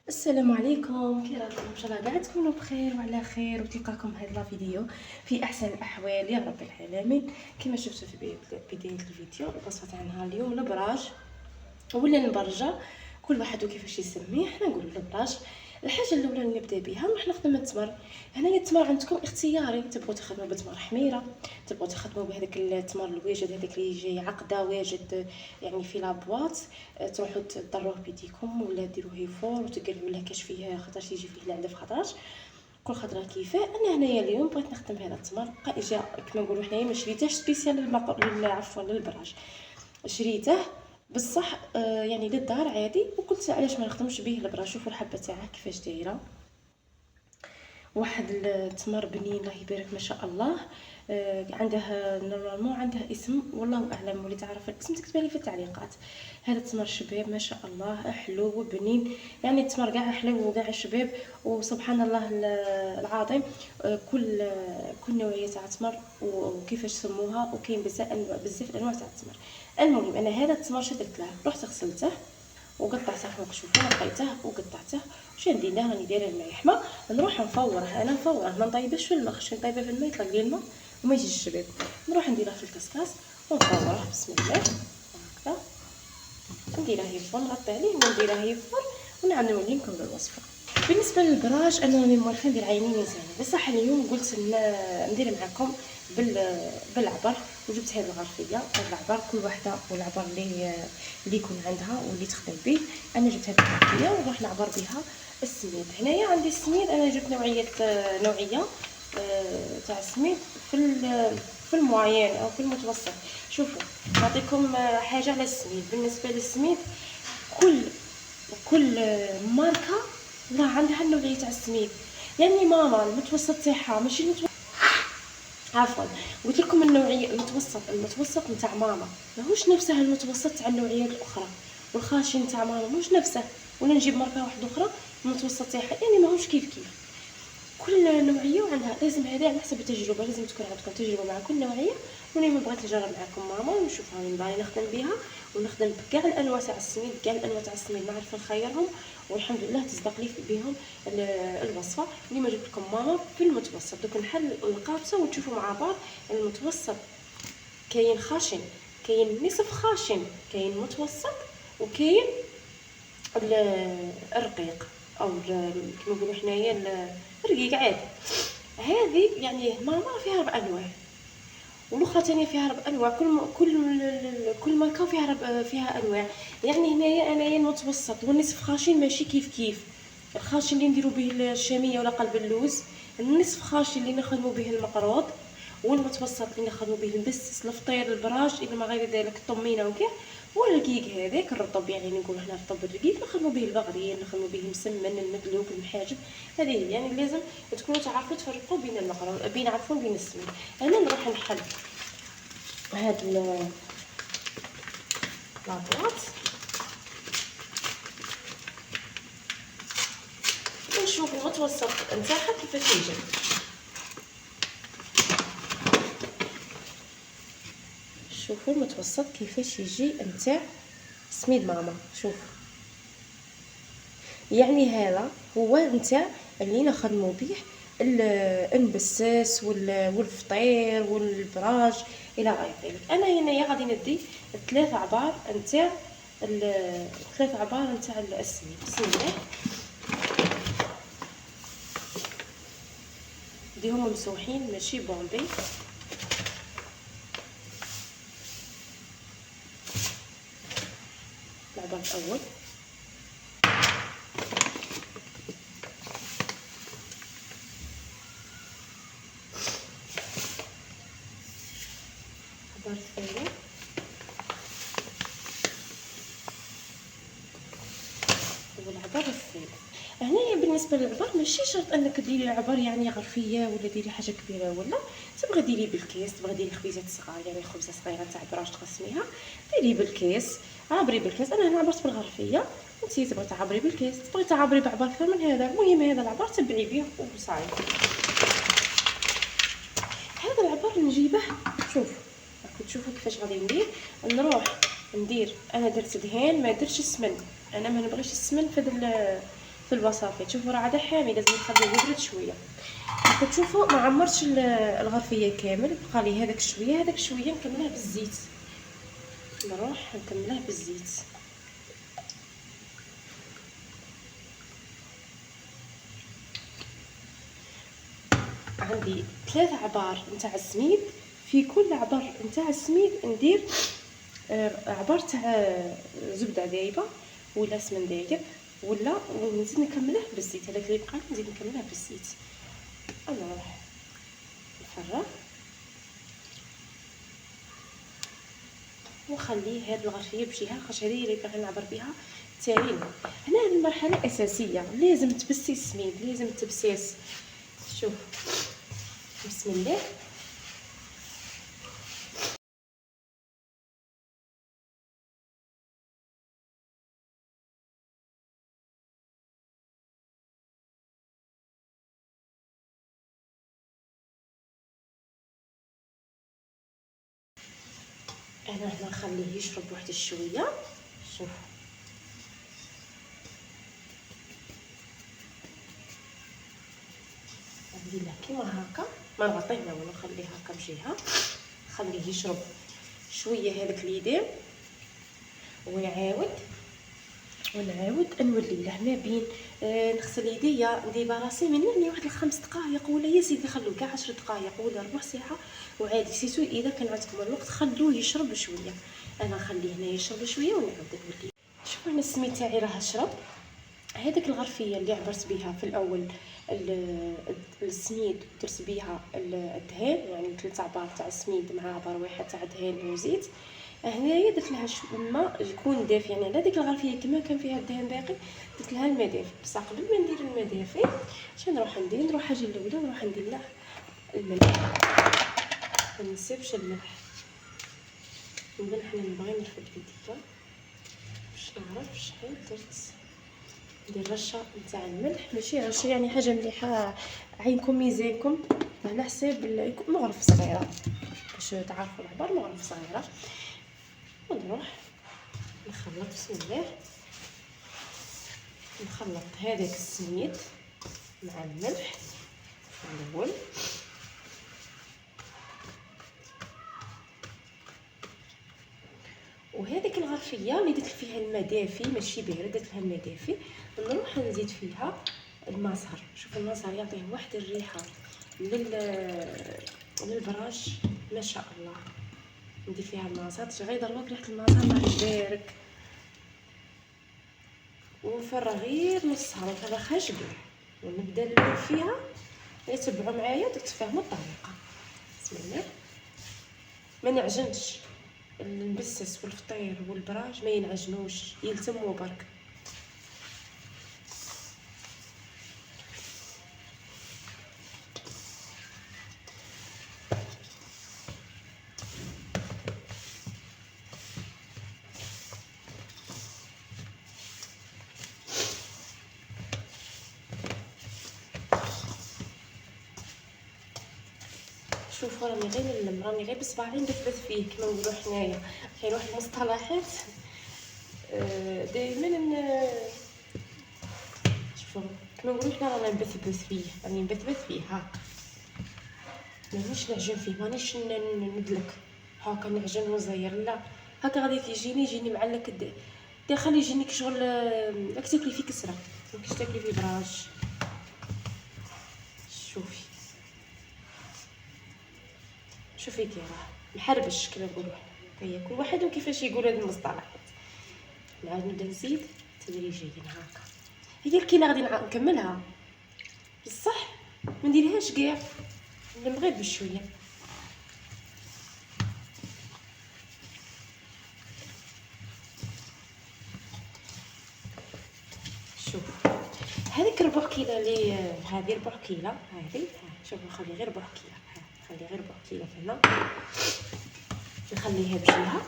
السلام عليكم، كي راكم؟ ان شاء الله قاعد تكونوا بخير وعلى خير وتلقاكم هذا الفيديو في احسن الاحوال يا رب العالمين. كما شفتوا في بدايه الفيديو وصفت عنها اليوم البراج ولا البرجه، كل واحد وكيفاش يسميه. حنا نقولوا البراج. الحاجه الاولى اللي نبدا بها نروح نخدم التمر. هنايا التمر عندكم اختياري، تبغوا تخدموا بتمر حميره، تبغوا تخدموا بهذاك التمر الواجد هذاك اللي جاي عقده واجد يعني في لابواط، تروحوا تضروه بيديكم ولا ديروه يفور وتقلبوا له كاش فيه خاطرش يجي فيه العلف خاطرش كل خضره كيفاه. انا هنايا اليوم بغيت نخدم هذا التمر، جا كما نقولوا حنايا ما شريتهش سبيسيال عفوا للبراج، شريته بصح يعني للدار عادي، وقلت علاش ما نخدمش به البراج. شوفوا الحبه تاعها كيفاش دايره، واحد التمر بنين الله يبارك ما شاء الله. عنده نورمالمون عنده اسم والله اعلم، واللي تعرف الاسم تكتبها لي في التعليقات. هذا التمر شباب ما شاء الله، حلو وبنين، يعني التمر كاع حلو وكاع شباب وسبحان الله العظيم. كل نوعيه تاع تمر وكيفاش سموها، وكاين بزاف انواع تاع التمر. المهم انا هذا التمر شدرت له، رحت غسلته وقطعته فوق، شوفوا نقيته وقطعته. واش ندير له؟ راني دايره الماء يحمى، نروح نفوره. انا نفوره ما نطيبش في الماء، خاطش نطيبه في الماء يطلق لي الماء وما يجيش الشباب. نروح نديره في الكسكاس ونفوره بسم الله هكذا، نديره يفور، نغطي عليه ونديره يفور ونعاود نولي نكمل الوصفه. بالنسبه للبراج انا راني موالفه ندير عيني ميزانه، بصح اليوم قلت ندير معكم بالعبر. وجبت هذه الغرفيه، هذا العبر كل وحده والعبر اللي يكون عندها واللي تخدم به. انا جبت هذه الغرفيه وراح نعبر بها السميد. هنايا عندي السميد، انا جبت نوعيه تاع السميد في المعين او في المتوسط. شوفوا نعطيكم حاجه على السميد. بالنسبه للسميد كل ماركه راه عندها النوعيه تاع السميد، يعني ماما المتوسط تاعها ماشي عفوا قلت لكم النوعيه المتوسط نتاع ماما ماهوش نفسه المتوسط تاع النوعيات الاخرى، والخاشن نتاع ماما ماهوش نفسه، ولا نجيب ماركه واحده اخرى المتوسط تاعها يعني ماهوش كيف كل نوعيه وعندها. لازم هذا على حسب التجربه، لازم تكون عندكم تجربه مع كل نوعيه. وانا بغيت نجرب معكم ماما ونشوف راني نبغي نخدم بها ونخدم بكاع الانواع تاع السميد، كاع الانواع تاع السميد نعرف نخيرهم، والحمد لله تصدق لي بهم الوصفه اللي ما جبت لكم ماما في المتوسط. دوك نحل القابسه وتشوفوا مع بعض المتوسط. كاين خاشن، كاين نصف خاشن، كاين متوسط، وكاين الرقيق او كما نقولوا حنايا الرقيق عادي. هذه يعني ماما فيها 4 انواع، والاخرى ثانيه فيها 4 انواع، كل ماركه فيها انواع. يعني هنايا انايا المتوسط والنصف خاشن ماشي كيف الخاشن اللي نديرو به الشاميه ولا قلب اللوز، النصف خاشن اللي نخدموا به المقروض، والمتوسط اللي نخدموا به البسس الفطير البراج الى ما غير ذلك الطمينه وكاع، والرقيق هذاك الرطب يعني نقولوا حنا رطب الرقيق نخدموا به البغريين، نخدموا به المسمن المدلوك المحاجب. هذه يعني لازم تكونوا تعرفوا تفرقوا بين المقروض بين عفوا بين السمين. انا نروح نحل هاد لابواط ونشوف المتوسط نتاعها كيفاش يجي. شوفوا المتوسط كيفاش يجي نتاع سميد ماما. شوف يعني هذا هو نتاع اللي نخدموا به المبساس والفطير والبراج الى غير ذلك. انا هنايا غادي ندي 3 عبار نتاع 3 عبار نتاع السميد. بسم الله نديهم مسوحين ماشي بومبي. العبار الاول العبار الثاني والعبار الثالث. هنايا بالنسبه للعبار ماشي شرط انك ديري عبار يعني غرفيه ولا ديري حاجه كبيره، ولا تبغي ديري بالكيس، تبغي ديري خبيزات صغار يعني خبزه صغيره تاع براج تقسميها ديري بالكيس، عبري بالكيس. انا هنا عبرت بالغرفيه، انتي تبغي تعبري بالكيس، تبغي تعبري بعبار اكثر من هذا. المهم هذا العبار تبعي به وصاي. هذا العبار نجيبه، شوف راكم تشوفوا كيفاش غادي ندير. نروح ندير، انا درت دهان ما درتش السمن، انا ما نبغيش السمن في في البصافيط. شوفوا راه عاد حامي، لازم نخليه يبرد شويه. كتشوفوا ما عمرتش الغرفيه كامل، بقى لي هذاك شويه هذاك شويه نكملوه بالزيت. نروح نكملوه بالزيت. عندي 3 عبار نتاع السميد، في كل عبر نتاع السميد ندير عبار تاع زبده دايبه ولا سمن دايب، ولا نزيد نكمله بالزيت. هذاك اللي بقى نزيد نكمله بالزيت. انا نروح نفرغ وخليه هاد الغرفيه بجهه، خاطر هذه اللي باغي نعبر بها التاريخ. هنا هذه المرحله اساسيه، لازم تبسي السميد، لازم تبسيس. شوف بسم الله. انا هنا نخليه يشرب واحد الشويه. شوف ندير له كيما هكا، ما نغطيه لا والو، نخليه هكا بجهه، نخليه يشرب شويه هذاك ليدير، ونعاود نولي له ما بين نغسل يديا، ندير راسي من يعني واحد 5 دقائق ولا يزيد، يخلوه كاع 10 دقائق ولا ربع ساعه. وعادي سيتو اذا كان عندكم الوقت خلوه يشرب شويه. انا نخليه هنا يشرب شويه ونعاود نولي. شوفوا انا السميد تاعي راه شرب. هذيك الغرفيه اللي عبرت بها في الاول السميد، درت بها الدهان، يعني 3 عبار تاع السميد مع عبار واحد تاع دهان وزيت. هنايا درت لها الماء يكون دافي، يعني على ديك الغرفيه كما كان فيها الدهان باقي درت لها الماء دافي. بصح قبل ما ندير الماء دافي اش نروح حاجه الاولى نروح ندير له الملح. ما نسيبش الملح، نبدا حنا نبغي نرفد الفيديو باش نعرف شحال درت. ندير رشه نتاع الملح، ماشي رشه يعني حاجه مليحه، عينكم ميزانكم على حساب مغرف صغيره باش تعرفوا العبار، مغرف صغيره. ونروح نخلط بسم الله، نخلط هذاك السميد مع الملح في الاول. وهذيك الغرفيه اللي درت فيها الماء دافي ماشي بارد، درت لها الماء دافي، نروح نزيد فيها المزهر. شوف المزهر يعطيه واحد الريحه للبراش ما شاء الله. ندير فيها المزهر، غير ضربك ريحه المزهر الله يبارك. ونفرغ غير نصها، ما نفرغهاش كاع، ونبدا فيها. تبعوا معايا تفهموا الطريقه. بسم الله. ما نعجنش المبسس والفطير والبراج، ما ينعجنوش، يلتموا برك. شوفوا راني غير نلم، راني غير بصباعي نبثبث فيه كما نقولوا حنايا. كاين واحد المصطلحات دائما شوفوا كما نقولوا حنا رانا نبثبث فيه، راني نبثبث فيه هاك، مانيش نعجن فيه، مانيش ندلك هاكا نعجن وزير، لا هاكا غادي يجيني معلك خلي يجيني كشغل راك تاكلي فيه كسره، ماكش تاكلي فيه براج. شوفي كي راه محربش كما نقولوا حنا، كل واحد وكيفاش يقول هذه المصطلحات. نعاود نبدا نزيد تدريجيا هاكا. هي الكيله غادي نكملها بصح ما نديرهاش كاع، نلم غير بشويه. شوف هذيك ربع كيله اللي هذه ربع كيله، هذه شوفوا نخلي غير ربع كيله، نخلي غير ربع كيله هنا، نخليها بجهه.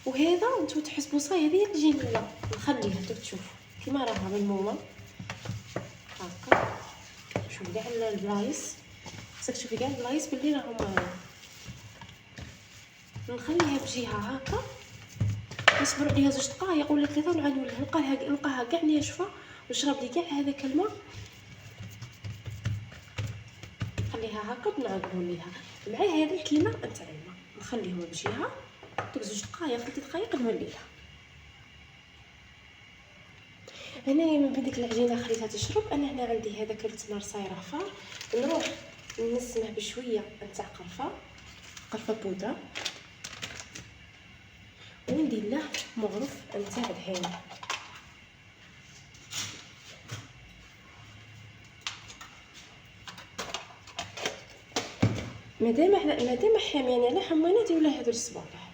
وهذا نتو تحسبوا صاي هذه تجي لا نخليها تشوفوا كيما راها ملمومه هكا. شوفوا كاع البلايص، خصك تشوفي كاع البلايص باللي راهم. نخليها بجهه هكا، نصبر عليها 2 دقائق ولا 3 ونعاود نوليها، نلقاها كاع ناشفه نشرب لي كاع هذاك الماء، نخليها هكا ونعاود نوليها مع هذا الكيله نتاع الماء، نخليهم بجهه دوك 2 دقائق 3 دقائق نوليها. هنايا من بعد ديك العجينه خليتها تشرب، انا هنا عندي هذاك التمر صايره فار، نروح نسمه بشويه نتاع قرفه بودره، وندير له مغرف نتاع دهان. مادام حاميين على حمانه نديرو له هذو الصباطح.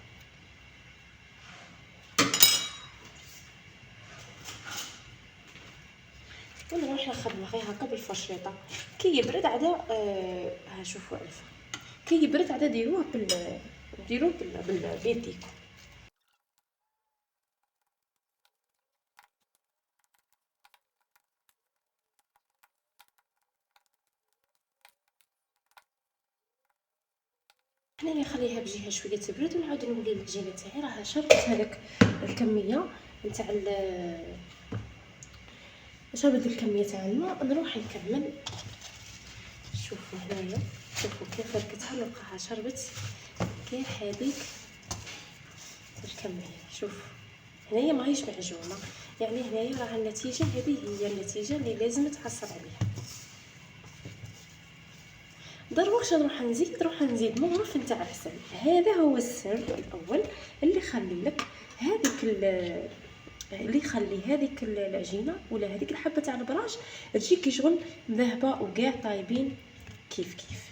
ونروح نخدم غير هكا بالفرشيطه، كي يبرد عاد ها شوفوا الفا، كي يبرد عاد ديروه بيديكم. هنايا نخليها بجهه شويه تبرد ونعاود نولي العجينه تاعي راها شربت هذاك الكميه نتاع شربت الكميه تاع الماء. نروح نكمل. شوفوا هنايا، شوفوا كيف فركتها نلقاها شربت كيف هذيك الكميه. شوف هنايا ماهيش معجونه، يعني هنايا راه النتيجه، هذه هي النتيجه اللي لازم تحصل عليها. دروك نروح نزيد مغرف نتاع عسل. هذا هو السر الاول اللي يخلي لك هذيك العجينه ولا هذيك الحبه تاع البراج تجي كي شغل ذهبه وكاع طايبين كيف كيف.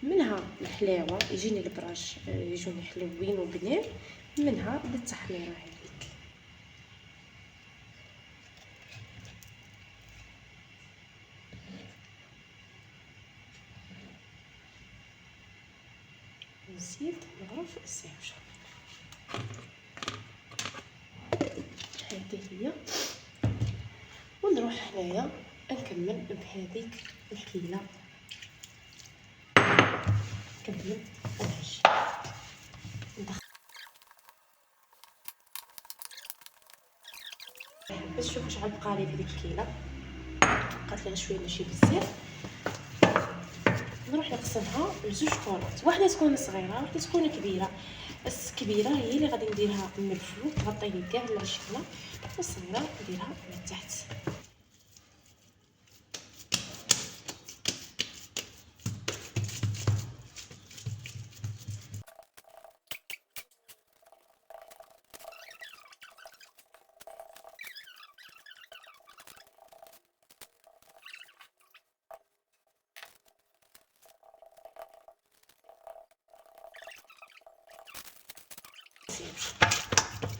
منها الحلاوه يجيني البراج يجوني حلوين وبنين، منها للتحميره هذيك. نزيد نغرف الساوجه، هذه هي. ونروح هنايا نكمل بهذيك الكيله، نكمل العجين. باش نشوف واش عاد بقالي في ديك الكيله، بقات لها شويه ماشي بزاف. نروح نقسمها لزوج كرات، واحده تكون صغيره واحده تكون كبيره. الكبيره هي اللي غادي نديرها من الفوق تغطي لي كاع العجينه، والصغيره نديرها من تحت.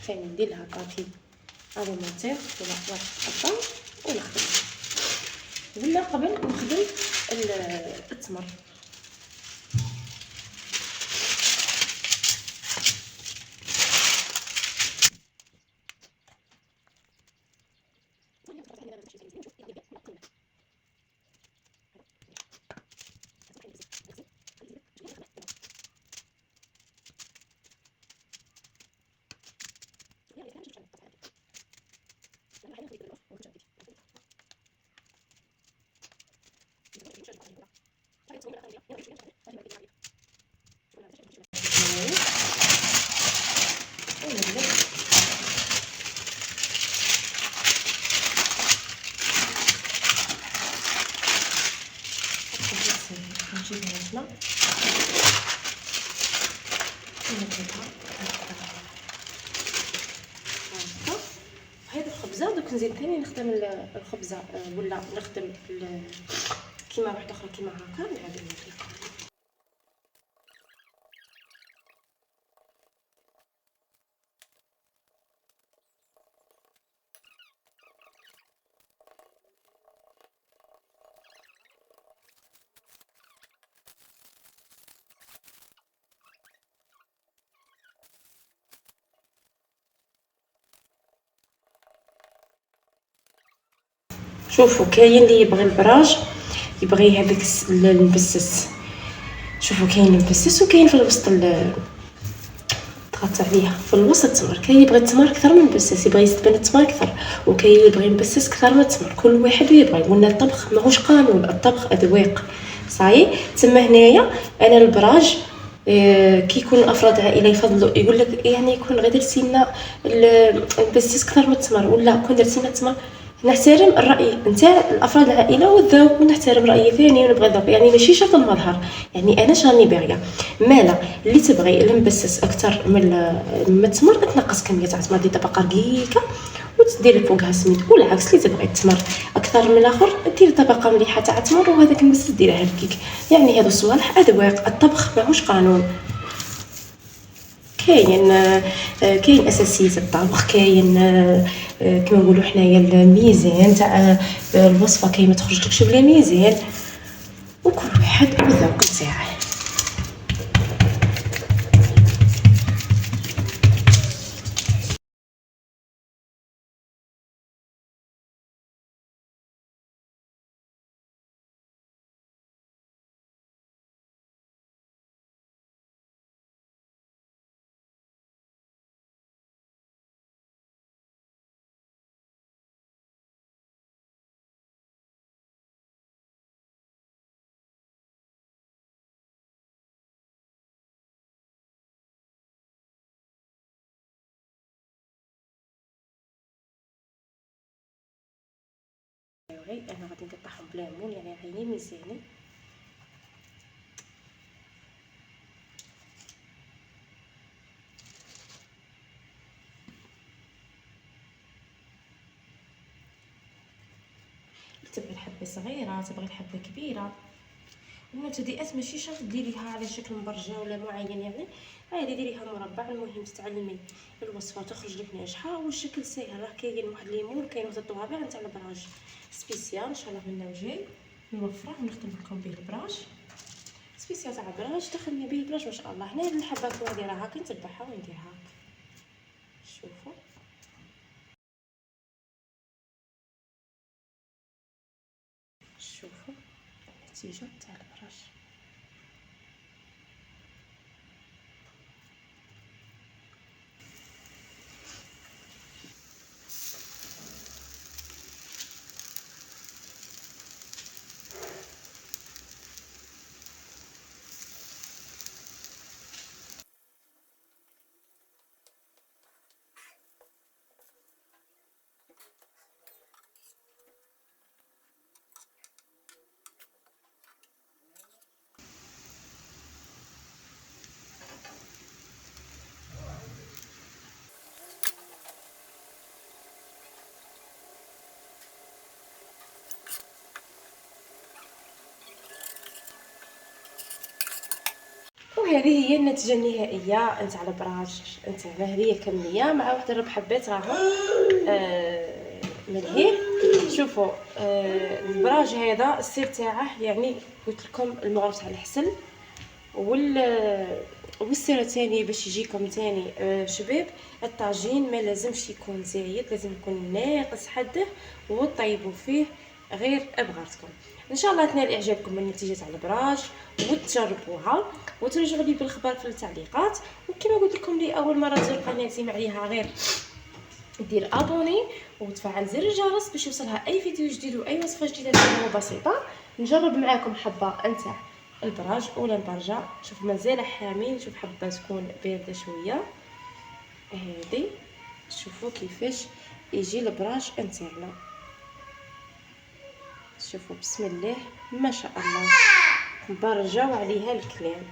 ثاني ندير لها بابي الومونتير ولا واحد القطن ونخدم، ولا قبل نخدم التمر. نجيب العجله ونقلبها هكا. هذه الخبزه دوك نزيد ثاني نخدم الخبزه ولا نخدم كيما واحده اخرى كيما هكا نعاود نوريكم. شوفوا كاين اللي يبغي البراج، يبغي هذاك المبسس، شوفوا كاين مبسس وكاين في الوسط ضغطت عليها في الوسط التمر. كاين يبغي التمر اكثر من مبسس، يبغي يستبان التمر اكثر، وكاين يبغي مبسس اكثر من التمر. كل واحد ويبغي. قلنا الطبخ ماهوش قانون، الطبخ اذواق. صاي تما هنايا انا البراج كي يكون افراد العائله يفضلوا يقول لك يعني يكون غير درتي لنا البسيس اكثر من التمر، ولا كون درتي لنا التمر. نحترم الراي نتاع الافراد العائله والذوق، ونحترم راي ثاني ونبغي الذوق. يعني ماشي شرط المظهر، يعني انا شاني باغيه مالا اللي تبغي المبسس اكثر من التمر تنقص كميه تاع التمر، دير طبقه رقيقه وتدير فوقها سميد، والعكس اللي تبغي التمر اكثر من الاخر دير طبقه مليحه تاع التمر وهذاك المبسس ديرها رقيق. يعني هذو الصوالح اذواق، الطبخ ماهوش قانون. كاين اساسيات الطبخ، كاين كما نقولوا حنايا الميزان تاع الوصفه، كاين ما تخرجلكش بلا ميزان، وكل واحد والذوق تاعه. انا غادي نقطعهم بلا عمول، يعني عيني ميزاني. تبغي الحبه صغيره تبغي الحبه كبيره، والمبتدئات ماشي شرط ديريها على شكل مبرجه ولا معين، يعني عادي ديريها مربع. المهم تتعلمي الوصفه تخرج لك ناجحه والشكل ساهل. راه كاين واحد الليمون، كاين واحد الطوابع نتاع البراج سبيسيال ان شاء الله منا وجاي نوفره ونخدم لكم به البراج سبيسيال تاع البراج، تخدمي به البراج ما شاء الله. هنا الحبات وهذه راها كي نتبعها ونديرها. شوفوا شوفوا النتيجه تاع البراج. وهذه هي النتيجه النهائيه نتاع البراج نتاعنا. هذه هي الكميه مع واحد الربع حبات راهم ملهيه. شوفوا البراج هذا السير تاعه، يعني قلت لكم المغرب تاع الحسل والسيره ثاني باش يجيكم ثاني شباب. الطاجين ما لازمش يكون زايد، لازم يكون ناقص حده وطيبوا فيه غير بغرتكم. ان شاء الله تنال اعجابكم من النتيجه تاع البراج وتجربوها وترجعوا لي بالخبر في التعليقات. وكما قلت لكم لي اول مره تزور قناتي ما عليها غير دير ابوني وتفعل زر الجرس باش يوصلها اي فيديو جديد واي وصفه جديده سهله وبسيطه. نجرب معاكم حبه نتاع البراج ولا البرجه. شوف مازال حامي، نشوف حبه تكون بارده شويه. هذه شوفوا كيفاش يجي البراج نتاعنا. شوفوا بسم الله ما شاء الله برجه وعليها الكلام.